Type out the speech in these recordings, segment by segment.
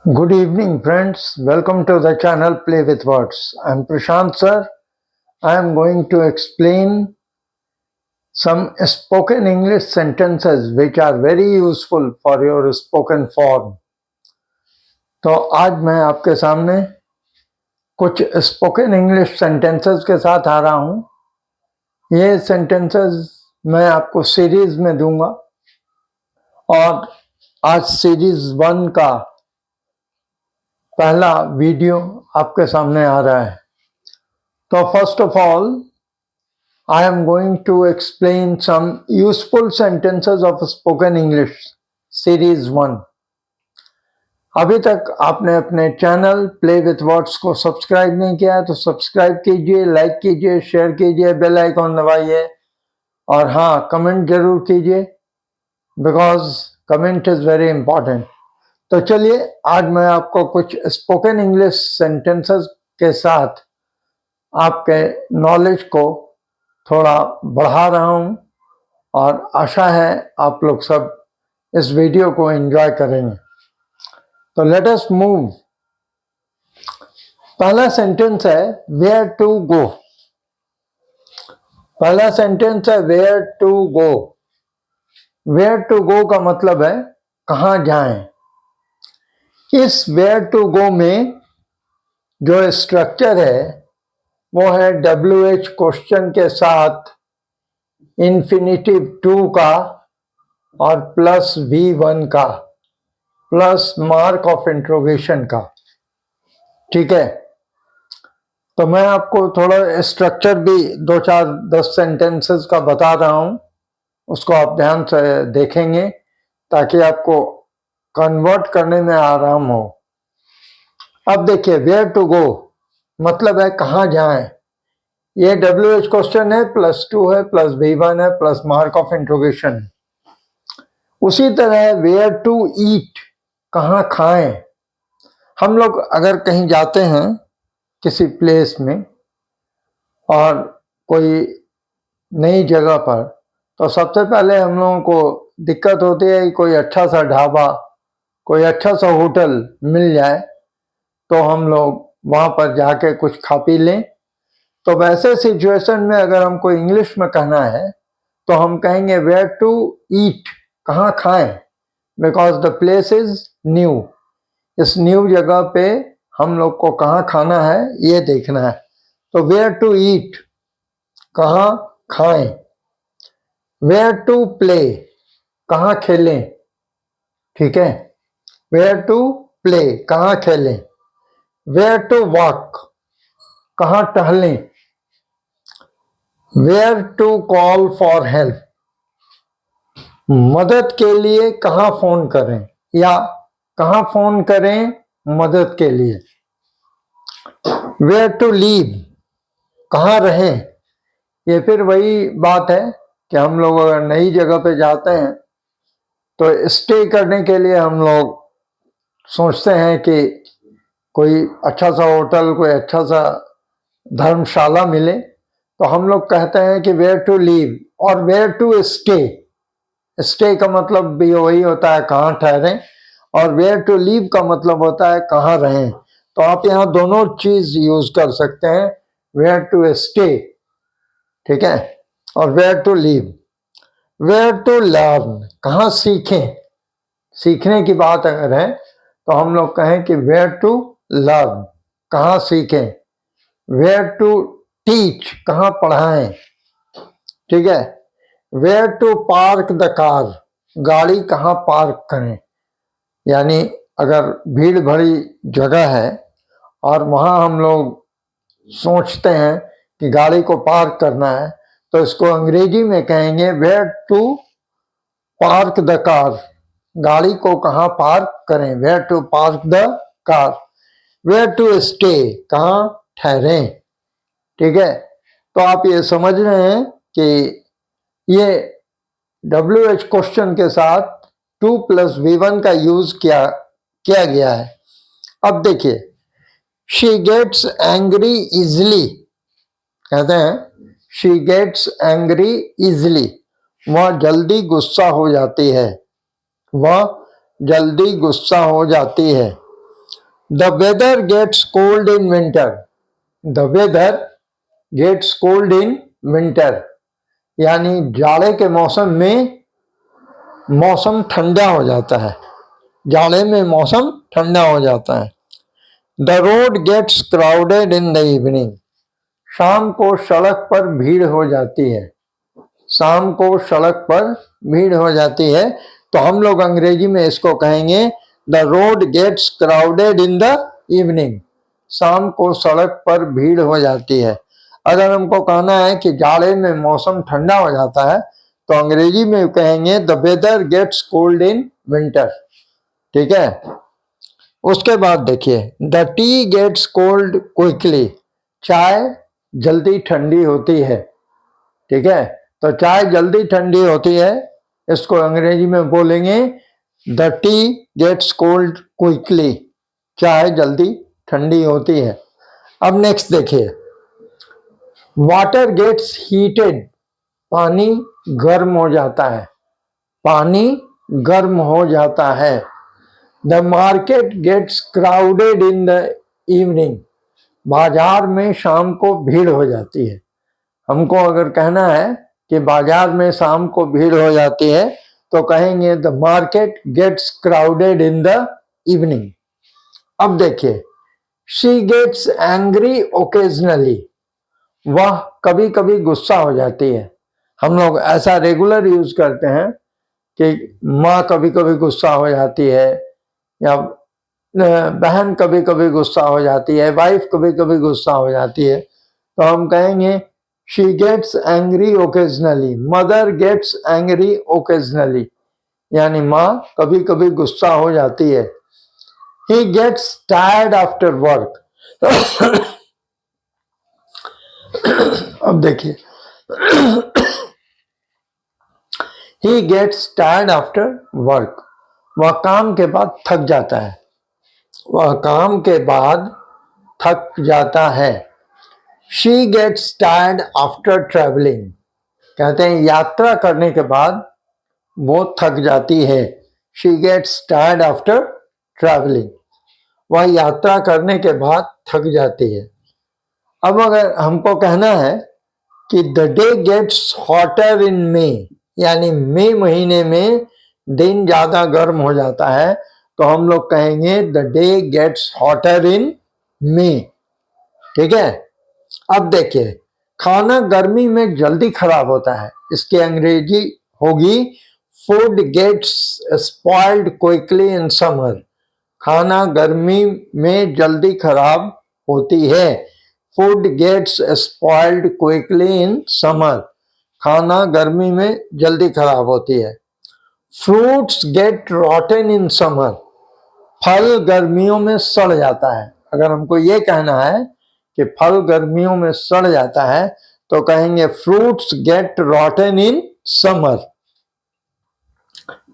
Good evening, friends. Welcome to the channel Play with Words. I am Prashant sir. I am going to explain some spoken English sentences which are very useful for your spoken form. तो आज मैं आपके सामने कुछ spoken English sentences के साथ आ रहा हूँ। ये सेंटेंसेस मैं आपको सीरीज में दूंगा और आज सीरीज 1 का पहला वीडियो आपके सामने आ रहा है। तो first of all I am going to explain some useful sentences of spoken English series 1. अभी तक आपने अपने चैनल प्ले विथ वर्ड्स को सब्सक्राइब नहीं किया है तो सब्सक्राइब कीजिए, लाइक कीजिए, शेयर कीजिए, बेल आइकॉन दबाइए और हाँ, कमेंट जरूर कीजिए because comment is very important. तो चलिए आज मैं आपको कुछ स्पोकन इंग्लिश सेंटेंसेस के साथ आपके नॉलेज को थोड़ा बढ़ा रहा हूं और आशा है आप लोग सब इस वीडियो को एंजॉय करेंगे। तो लेट अस मूव। पहला सेंटेंस है वेयर टू गो। पहला सेंटेंस है where to go. Where to go का मतलब है कहां जाएं। इस वेयर टू गो में जो स्ट्रक्चर है वो है WH क्वेश्चन के साथ इंफिनिटिव टू का और प्लस V1 का प्लस मार्क ऑफ इंट्रोगेशन का। ठीक है, तो मैं आपको थोड़ा स्ट्रक्चर भी 2-4-10 सेंटेंसेस का बता रहा हूं, उसको आप ध्यान से देखेंगे ताकि आपको कन्वर्ट करने में आराम हो। अब देखिए वेयर टू गो मतलब है कहां जाएं। ये WH क्वेश्चन है, प्लस 2 है, प्लस V1 है, प्लस मार्क ऑफ इंट्रोगेशन। उसी तरह वेयर टू ईट कहां खाएं। हम लोग अगर कहीं जाते हैं किसी प्लेस में और कोई नई जगह पर, तो सबसे पहले हम लोगों को दिक्कत होती है कि कोई अच्छा सा ढाबा, कोई अच्छा सा होटल मिल जाए तो हम लोग वहां पर जाके कुछ खा पी लें। तो वैसे सिचुएशन में अगर हमको इंग्लिश में कहना है तो हम कहेंगे वेयर टू ईट, कहाँ खाएं, because the place is new. इस न्यू जगह पे हम लोग को कहाँ खाना है ये देखना है। तो वेयर टू ईट, कहाँ खाएं। वेयर टू प्ले, कहाँ खेलें। ठीक है, वेयर टू प्ले, कहाँ खेलें। वेयर टू वॉक, कहाँ टहलें। Where to call for help, मदद के लिए कहाँ फोन करें या कहाँ फोन करें मदद के लिए। वेयर टू लीव, कहाँ रहें। ये फिर वही बात है कि हम लोग अगर नई जगह पे जाते हैं तो स्टे करने के लिए हम लोग सोचते हैं कि कोई अच्छा सा होटल, कोई अच्छा सा धर्मशाला मिले, तो हम लोग कहते हैं कि वेयर टू लीव। और वेयर टू स्टे, स्टे का मतलब भी वही होता है कहाँ ठहरें, और वेयर टू लीव का मतलब होता है कहाँ रहें। तो आप यहाँ दोनों चीज यूज कर सकते हैं, वेयर टू स्टे, ठीक है, और where to leave. Where to learn, कहाँ सीखें। सीखने की बात अगर है तो हम लोग कहें कि वेयर टू लर्न, कहाँ सीखें। वेयर टू टीच, कहाँ पढ़ाएं। ठीक है, where to park the car, गाड़ी कहाँ पार्क करें। यानी अगर भीड़ भरी जगह है और वहां हम लोग सोचते हैं कि गाड़ी को पार्क करना है तो इसको अंग्रेजी में कहेंगे where to park the car, गाड़ी को कहाँ पार्क करें। Where to park the car. Where to stay, कहाँ ठहरें। ठीक है, तो आप ये समझ रहे हैं कि ये WH क्वेश्चन के साथ 2 + V1 का यूज किया गया है। अब देखिए, शी गेट्स एंग्री इजली, कहते हैं शी गेट्स एंग्री इजली, वह जल्दी गुस्सा हो जाती है। वह जल्दी गुस्सा हो जाती है। The weather gets cold in winter, the weather gets cold in winter, यानी जाड़े के मौसम में मौसम ठंडा हो जाता है, जाड़े में मौसम ठंडा हो जाता है। The road gets crowded in the evening, शाम को सड़क पर भीड़ हो जाती है, शाम को सड़क पर भीड़ हो जाती है। तो हम लोग अंग्रेजी में इसको कहेंगे the road gets crowded in the evening, शाम को सड़क पर भीड़ हो जाती है। अगर हमको कहना है कि जाड़े में मौसम ठंडा हो जाता है तो अंग्रेजी में कहेंगे the weather gets cold in winter. ठीक है, उसके बाद देखिए the tea gets cold quickly, चाय जल्दी ठंडी होती है। ठीक है, तो चाय जल्दी ठंडी होती है, इसको अंग्रेजी में बोलेंगे the tea gets cold quickly, चाय जल्दी ठंडी होती है। अब नेक्स्ट देखिए वाटर गेट्स हीटेड, पानी गर्म हो जाता है, पानी गर्म हो जाता है। The market gets crowded in the evening, बाजार में शाम को भीड़ हो जाती है। हमको अगर कहना है कि बाजार में शाम को भीड़ हो जाती है तो कहेंगे the market gets crowded in the evening. अब देखिए शी गेट्स एंग्री ओकेजनली, वह कभी कभी गुस्सा हो जाती है। हम लोग ऐसा रेगुलर यूज करते हैं कि माँ कभी कभी गुस्सा हो जाती है, या बहन कभी कभी गुस्सा हो जाती है, वाइफ कभी कभी गुस्सा हो जाती है। तो हम कहेंगे she gets angry occasionally, mother gets angry occasionally, यानी माँ कभी कभी गुस्सा हो जाती है। He gets tired after work, अब देखिए he gets tired after work, वह काम के बाद थक जाता है, वह काम के बाद थक जाता है। She gets tired after travelling, कहते हैं यात्रा करने के बाद वो थक जाती है। She gets tired after travelling, वह यात्रा करने के बाद थक जाती है। अब अगर हमको कहना है कि द डे गेट्स हॉटर इन मे, यानी मई महीने में दिन ज्यादा गर्म हो जाता है, तो हम लोग कहेंगे द डे गेट्स हॉटर इन मे। ठीक है, अब देखिए खाना गर्मी में जल्दी खराब होता है, इसकी अंग्रेजी होगी food gets spoiled quickly in summer, खाना गर्मी में जल्दी खराब होती है। Food gets spoiled quickly in summer, खाना गर्मी में जल्दी खराब होती है। Fruits get rotten in summer, फल गर्मियों में सड़ जाता है। अगर हमको ये कहना है कि फल गर्मियों में सड़ जाता है तो कहेंगे fruits get rotten in summer.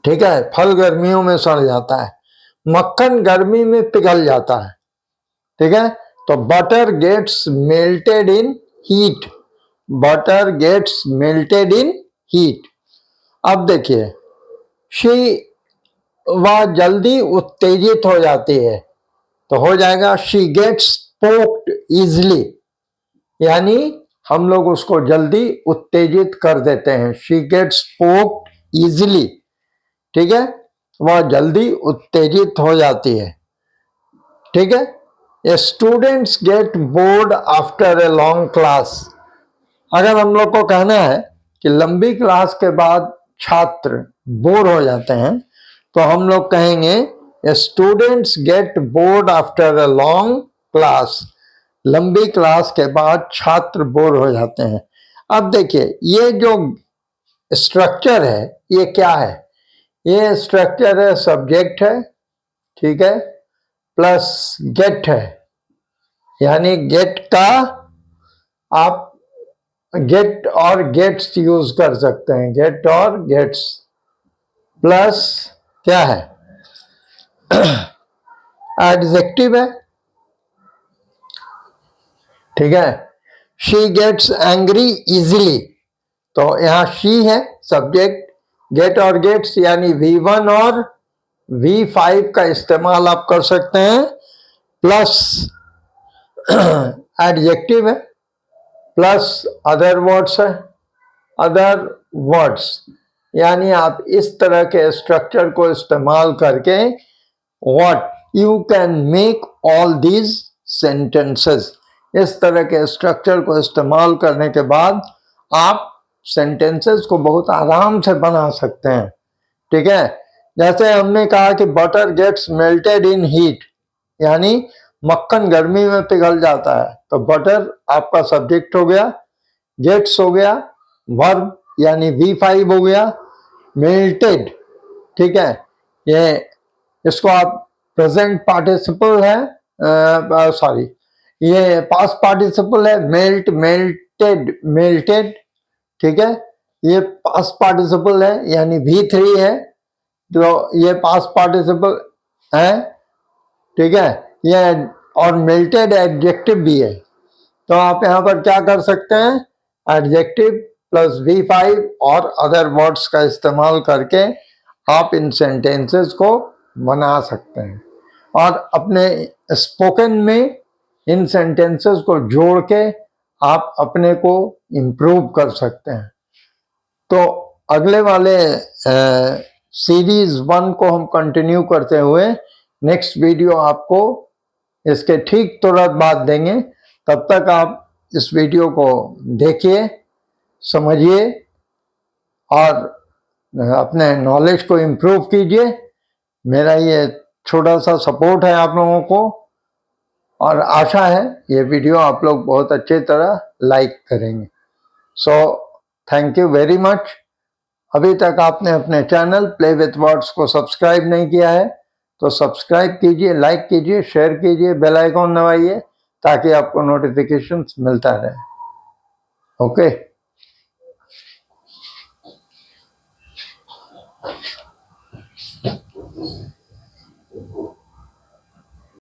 ठीक है, फल गर्मियों में सड़ जाता है। मक्खन गर्मी में पिघल जाता है। ठीक है, तो butter gets melted in heat, butter gets melted in heat. अब देखिए शी, वह जल्दी उत्तेजित हो जाती है, तो हो जाएगा शी गेट्स पोक्ड इजली, यानी हम लोग उसको जल्दी उत्तेजित कर देते हैं। शी गेट्स पोक्ड इजली, ठीक है, वह जल्दी उत्तेजित हो जाती है। ठीक है, students get bored after a long class, अगर हम लोग को कहना है कि लंबी क्लास के बाद छात्र बोर हो जाते हैं तो हम लोग कहेंगे students get bored after a long class, लंबी क्लास के बाद छात्र बोर हो जाते हैं। अब देखिए ये जो स्ट्रक्चर है ये क्या है, ये स्ट्रक्चर है सब्जेक्ट है, ठीक है, प्लस गेट है, यानी गेट का आप गेट और गेट्स यूज कर सकते हैं, गेट और गेट्स, प्लस क्या है एडजेक्टिव है। ठीक है, शी गेट्स एंग्री इजिली, तो यहां शी है सब्जेक्ट, गेट और गेट्स यानी V1 और V5 का इस्तेमाल आप कर सकते हैं प्लस एडजेक्टिव है, प्लस अदर वर्ड्स है, अदर वर्ड्स, यानी आप इस तरह के स्ट्रक्चर को इस्तेमाल करके what you can make all these sentences, इस तरह के स्ट्रक्चर को इस्तेमाल करने के बाद आप सेंटेंसेस को बहुत आराम से बना सकते हैं। ठीक है, जैसे हमने कहा कि butter gets melted in heat, यानी मक्खन गर्मी में पिघल जाता है, तो बटर आपका सब्जेक्ट हो गया, गेट्स हो गया वर्ब यानी V5 हो गया, मेल्टेड, ठीक है, ये इसको आप प्रेजेंट पार्टिसिपल है, सॉरी ये पास्ट पार्टिसिपल है, मेल्ट, मेल्टेड, मेल्टेड, ठीक है, ये पास्ट पार्टिसिपल है यानी V3 है, तो ये पास्ट पार्टिसिपल है, ठीक है, ये और मेल्टेड एडजेक्टिव भी है, तो आप यहां पर क्या कर सकते हैं, एडजेक्टिव प्लस V5 और अदर वर्ड्स का इस्तेमाल करके आप इन सेंटेंसेस को बना सकते हैं और अपने स्पोकन में इन सेंटेंसेस को जोड़ के आप अपने को इम्प्रूव कर सकते हैं। तो अगले वाले सीरीज 1 को हम कंटिन्यू करते हुए नेक्स्ट वीडियो आपको इसके ठीक तुरंत बाद देंगे। तब तक आप इस वीडियो को देखिए, समझिए और अपने नॉलेज को इम्प्रूव कीजिए। मेरा ये छोटा सा सपोर्ट है आप लोगों को और आशा है ये वीडियो आप लोग बहुत अच्छी तरह लाइक करेंगे। So thank you very much. अभी तक आपने अपने चैनल प्ले विथ वर्ड्स को सब्सक्राइब नहीं किया है तो सब्सक्राइब कीजिए, लाइक कीजिए, शेयर कीजिए, बेल आइकॉन दबाइए ताकि आपको नोटिफिकेशंस मिलता रहे। ओके।